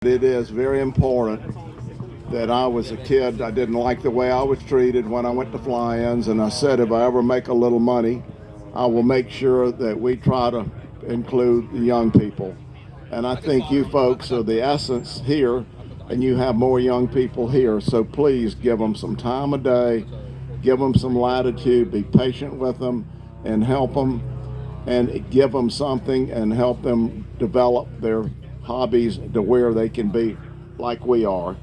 It is very important that I was a kid. I didn't like the way I was treated when I went to fly-ins, and I said if I ever make a little money, I will make sure that we try to include the young people. And I think you folks are the essence here, and you have more young people here. So please give them some time of day, give them some latitude, be patient with them, and help them, and give them something and help them develop their hobbies to where they can be like we are.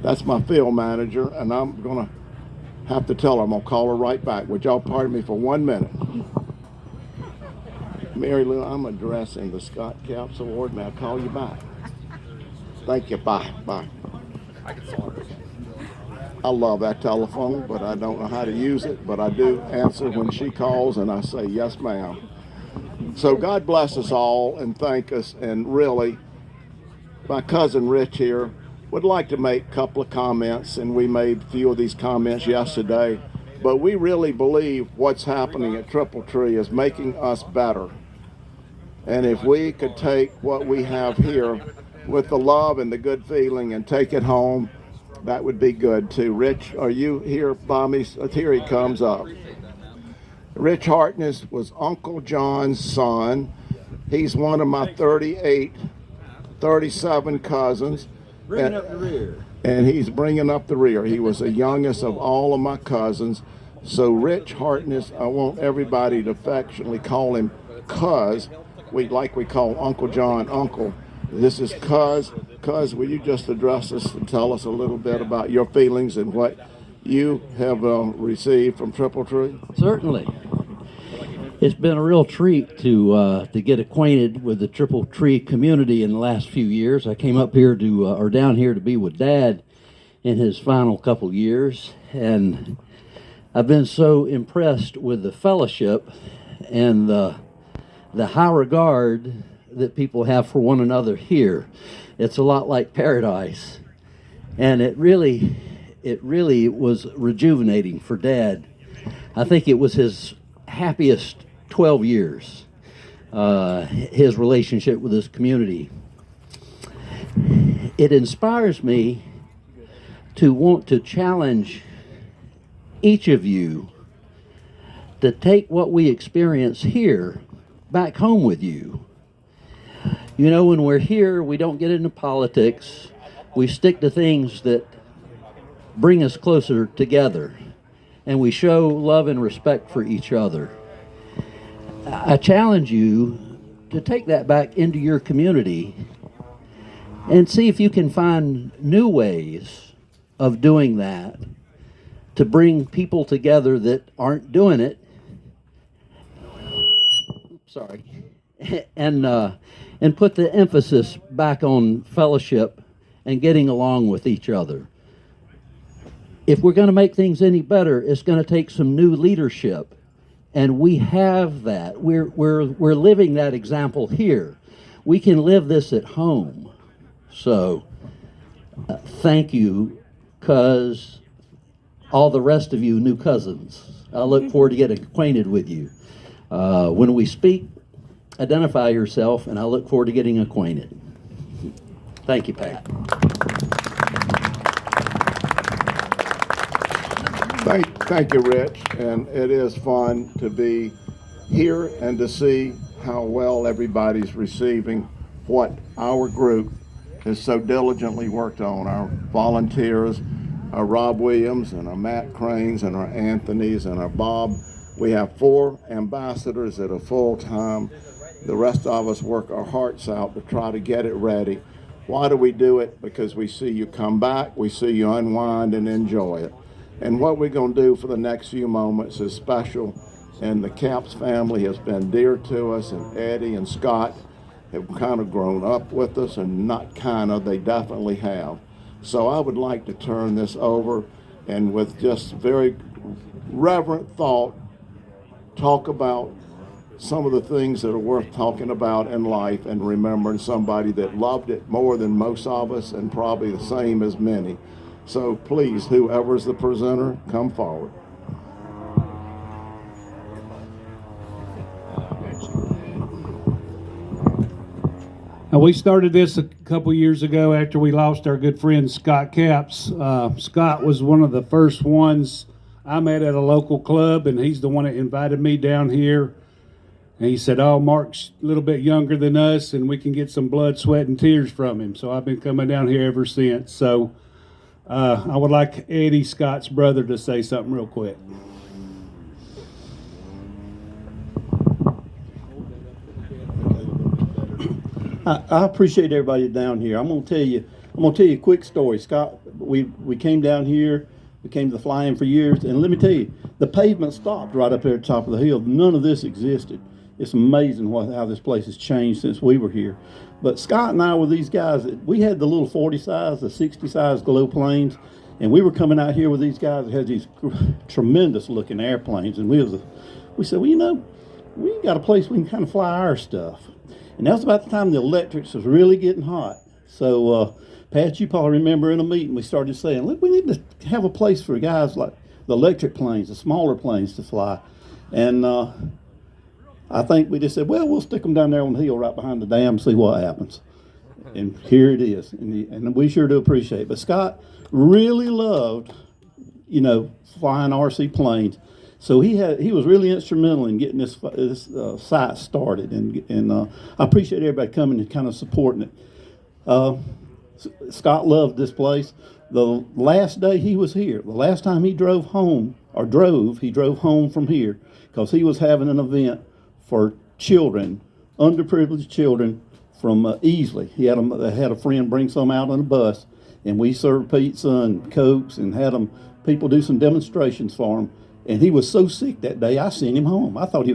That's my field manager, and I'm going to have to tell her. I'm going to call her right back. Would y'all pardon me for 1 minute? Mary Lou, I'm addressing the Scott Caps Award. May I call you back? Thank you. Bye. Bye. I love that telephone, but I don't know how to use it. But I do answer when she calls, and I say, yes, ma'am. So God bless us all and thank us. And really, my cousin Rich here would like to make a couple of comments, and we made a few of these comments yesterday. But we really believe what's happening at Triple Tree is making us better. And if we could take what we have here with the love and the good feeling and take it home, that would be good too. Rich, are you here by me? Here he comes up. Rich Hartness was Uncle John's son. He's one of my 37 cousins. Bringing up the rear. And he's bringing up the rear. He was the youngest of all of my cousins. So Rich Hartness, I want everybody to affectionately call him Cuz. We call Uncle John Uncle. This is Cuz. Cuz, will you just address us and tell us a little bit about your feelings and what you have received from Triple Tree? Certainly. It's been a real treat to get acquainted with the Triple Tree community in the last few years. I came up here down here to be with Dad in his final couple years, and I've been so impressed with the fellowship and the high regard that people have for one another here. It's a lot like paradise, and it really was rejuvenating for Dad. I think it was his happiest 12 years, his relationship with this community. It inspires me to want to challenge each of you to take what we experience here back home with you. You know, when we're here, we don't get into politics. We stick to things that bring us closer together, and we show love and respect for each other. I challenge you to take that back into your community and see if you can find new ways of doing that to bring people together that aren't doing it. Sorry. And put the emphasis back on fellowship and getting along with each other. If we're going to make things any better, it's going to take some new leadership, and we have that. We're living that example here. We can live this at home. So, thank you, cuz all the rest of you new cousins. I look forward to getting acquainted with you. When we speak, identify yourself, and I look forward to getting acquainted. Thank you, Pat. Thank you, Rich. And it is fun to be here and to see how well everybody's receiving what our group has so diligently worked on. Our volunteers, our Rob Williams and our Matt Cranes and our Anthonys and our Bob. We have 4 ambassadors that are full-time. The rest of us work our hearts out to try to get it ready. Why do we do it? Because we see you come back, we see you unwind and enjoy it. And what we're going to do for the next few moments is special. And the Caps family has been dear to us, and Eddie and Scott have kind of grown up with us, and not kind of, they definitely have. So I would like to turn this over and with just very reverent thought, talk about some of the things that are worth talking about in life and remembering somebody that loved it more than most of us and probably the same as many. So please, whoever's the presenter, come forward. I We started this a couple years ago after we lost our good friend Scott Capps. Scott was one of the first ones I met at a local club, and he's the one that invited me down here. And he said, "Oh, Mark's a little bit younger than us, and we can get some blood, sweat, and tears from him." So I've been coming down here ever since. So I would like Eddie, Scott's brother, to say something real quick. I appreciate everybody down here. I'm gonna tell you a quick story. Scott, we came down here, we came to the fly-in for years, and let me tell you, the pavement stopped right up there at the top of the hill. None of this existed. It's amazing how this place has changed since we were here. But Scott and I were these guys that we had the little 40 size, the 60 size glow planes, and we were coming out here with these guys that had these tremendous looking airplanes, and we said, well, we got a place we can kind of fly our stuff. And that was about the time the electrics was really getting hot. So, Pat, you probably remember in a meeting we started saying, look, we need to have a place for guys like the electric planes, the smaller planes to fly. And I think we just said, well, we'll stick them down there on the hill right behind the dam and see what happens. And here it is. And we sure do appreciate it. But Scott really loved, flying RC planes. So he was really instrumental in getting this site started, and I appreciate everybody coming and kind of supporting it. Scott loved this place. The last day he was here, the last time he drove home from here because he was having an event for children, underprivileged children from Easley. He had a friend bring some out on a bus, and we served pizza and cokes and had people do some demonstrations for him. And he was so sick that day, I sent him home. I thought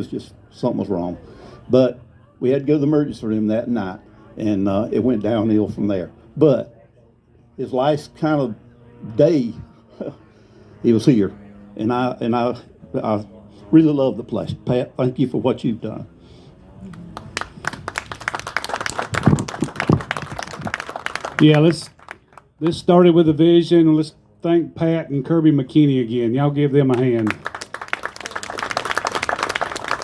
something was wrong. But we had to go to the emergency room that night, and it went downhill from there. But his last kind of day, he was here. And I really love the place. Pat, thank you for what you've done. Yeah, this started with a vision. Let's thank Pat and Kirby McKinney again. Y'all give them a hand.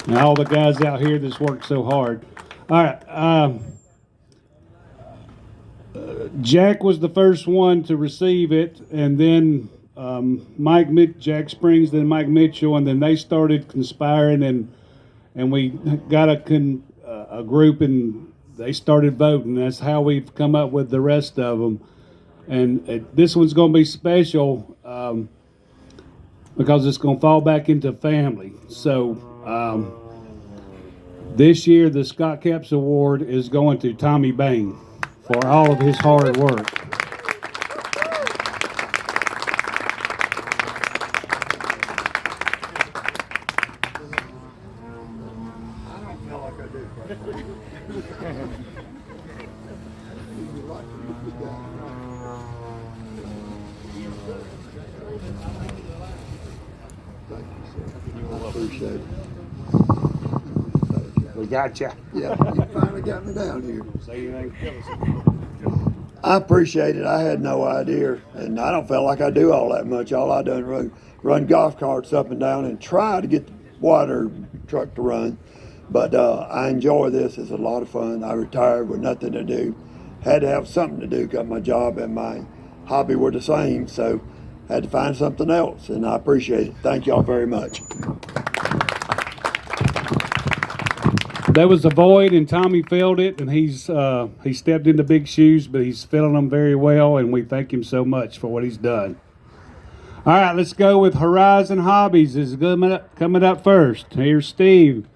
And all the guys out here that's worked so hard. All right. Jack was the first one to receive it, and then Jack Springs, then Mike Mitchell, and then they started conspiring, and we got a group, and they started voting. That's how we've come up with the rest of them. And this one's going to be special because it's going to fall back into family. So this year, the Scott Capps Award is going to Tommy Bain for all of his hard work. Appreciate it. We got you. Yeah, you finally got me down here. Say anything. I appreciate it. I had no idea, and I don't feel like I do all that much. All I do is run golf carts up and down and try to get the water truck to run. But I enjoy this. It's a lot of fun. I retired with nothing to do. Had to have something to do because my job and my hobby were the same, so had to find something else, and I appreciate it. Thank y'all very much. There was a void, and Tommy filled it, and he stepped into big shoes, but he's filling them very well, and we thank him so much for what he's done. All right, let's go with Horizon Hobbies is coming up first. Here's Steve.